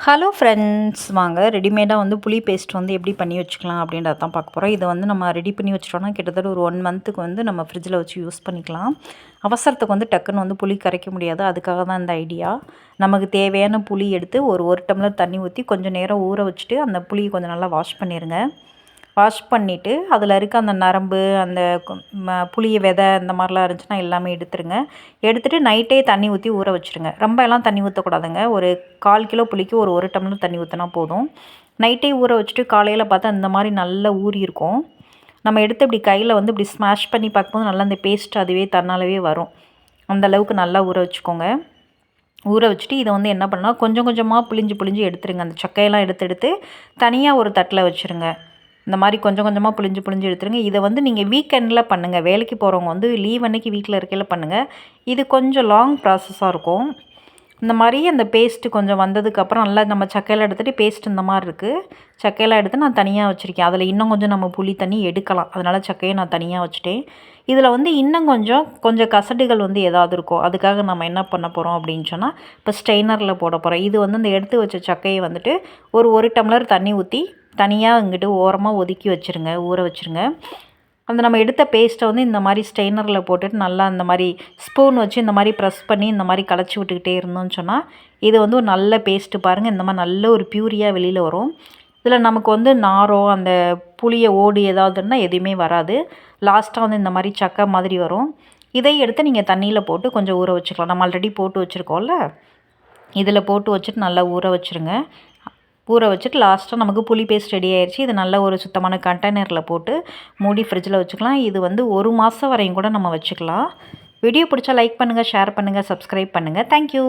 Hello friends, வாங்க ரெடிமேடாக வந்து புளி பேஸ்ட் வந்து எப்படி பண்ணி வச்சுக்கலாம் அப்படின்றத தான் பார்க்க போகிறோம். இதை வந்து நம்ம ரெடி பண்ணி வச்சிட்டோம்னா கிட்டத்தட்ட ஒரு 1 மந்த்துக்கு வந்து நம்ம ஃப்ரிட்ஜில் வச்சு யூஸ் பண்ணிக்கலாம். அவசரத்துக்கு வந்து டக்குன்னு வந்து புளி கரைக்க முடியாது, அதுக்காக தான் இந்த ஐடியா. நமக்கு தேவையான புளி எடுத்து ஒரு டம்ளர் தண்ணி ஊற்றி கொஞ்சம் நேரம் ஊற வச்சுட்டு அந்த புளியை கொஞ்சம் நல்லா வாஷ் பண்ணிடுங்க. வாஷ் பண்ணிவிட்டு அதில் இருக்க அந்த நரம்பு, அந்த புளிய விதை இந்த மாதிரிலாம் இருந்துச்சுன்னா எல்லாமே எடுத்துருங்க. எடுத்துகிட்டு நைட்டே தண்ணி ஊற்றி ஊற வச்சுருங்க. ரொம்ப எல்லாம் தண்ணி ஊற்றக்கூடாதுங்க. ஒரு 1/4 கிலோ புளிக்கு ஒரு டம்ளர் தண்ணி ஊற்றினா போதும். நைட்டே ஊற வச்சுட்டு காலையில் பார்த்தா இந்த மாதிரி நல்லா ஊறி இருக்கும். நம்ம எடுத்து இப்படி கையில் வந்து இப்படி ஸ்மாஷ் பண்ணி பார்க்கும்போது நல்லா அந்த பேஸ்ட் அதுவே தன்னாலவே வரும். அந்தளவுக்கு நல்லா ஊற வச்சுக்கோங்க. ஊற வச்சுட்டு இதை வந்து என்ன பண்ணால் கொஞ்சம் கொஞ்சமாக புளிஞ்சு எடுத்துருங்க. அந்த சக்கையெல்லாம் எடுத்து தனியாக ஒரு தட்டில் வச்சுருங்க. இந்த மாதிரி கொஞ்சம் கொஞ்சமாக புளிஞ்சு எடுத்துருங்க. இதை வந்து நீங்கள் வீக்கெண்டில் பண்ணுங்கள். வேலைக்கு போகிறவங்க வந்து லீவ் அன்னைக்கு வீட்டில் இருக்கையில் பண்ணுங்கள். இது கொஞ்சம் லாங் ப்ராசஸாக இருக்கும். இந்த மாதிரி அந்த பேஸ்ட்டு கொஞ்சம் வந்ததுக்கப்புறம் நல்லா நம்ம சக்கையில் எடுத்துகிட்டு பேஸ்ட் இந்த மாதிரி இருக்குது. சக்கையெல்லாம் எடுத்து நான் தனியாக வச்சுருக்கேன். அதில் இன்னும் கொஞ்சம் நம்ம புளி தண்ணி எடுக்கலாம். அதனால் சக்கையை நான் தனியாக வச்சுட்டேன். இதில் வந்து இன்னும் கொஞ்சம் கசடுகள் வந்து ஏதாவது இருக்கும். அதுக்காக நம்ம என்ன பண்ண போகிறோம் அப்படின்னு சொன்னால், இப்போ ஸ்ட்ரெயினரில் போட போகிறோம். இது வந்து இந்த எடுத்து வச்ச சக்கையை வந்துட்டு ஒரு டம்ளர் தண்ணி ஊற்றி தனியாக இங்கிட்டு ஓரமாக ஒதுக்கி வச்சுருங்க, ஊற வச்சுருங்க. அந்த நம்ம எடுத்த பேஸ்ட்டை வந்து இந்த மாதிரி ஸ்ட்ரெயினரில் போட்டுட்டு நல்லா இந்த மாதிரி ஸ்பூன் வச்சு இந்த மாதிரி ப்ரெஸ் பண்ணி இந்த மாதிரி கலச்சி விட்டுக்கிட்டே இருந்தோம்னு சொன்னால் இது வந்து ஒரு நல்ல பேஸ்ட்டு பாருங்கள். இந்த மாதிரி நல்ல ஒரு பியூரியாக வெளியில் வரும். இதில் நமக்கு வந்து நாரோ அந்த புளியை ஓடு ஏதாவது இருந்தால் எதுவுமே வராது. லாஸ்ட்டாக வந்து இந்த மாதிரி சக்கை மாதிரி வரும். இதை எடுத்து நீங்கள் தண்ணியில் போட்டு கொஞ்சம் ஊற வச்சுக்கலாம். நம்ம ஆல்ரெடி போட்டு வச்சுருக்கோம்ல, இதில் போட்டு வச்சுட்டு நல்லா ஊற வச்சுருங்க. ஊற வச்சுட்டு லாஸ்ட்டாக நமக்கு புளி பேஸ்ட் ரெடி ஆயிடுச்சு. இது நல்ல ஒரு சுத்தமான கண்டெய்னரில் போட்டு மூடி ஃப்ரிட்ஜில் வச்சுக்கலாம். இது வந்து 1 மாதம் வரையும் கூட நம்ம வச்சுக்கலாம். வீடியோ பிடிச்சா லைக் பண்ணுங்கள், ஷேர் பண்ணுங்கள், சப்ஸ்கிரைப் பண்ணுங்கள். தேங்க்யூ.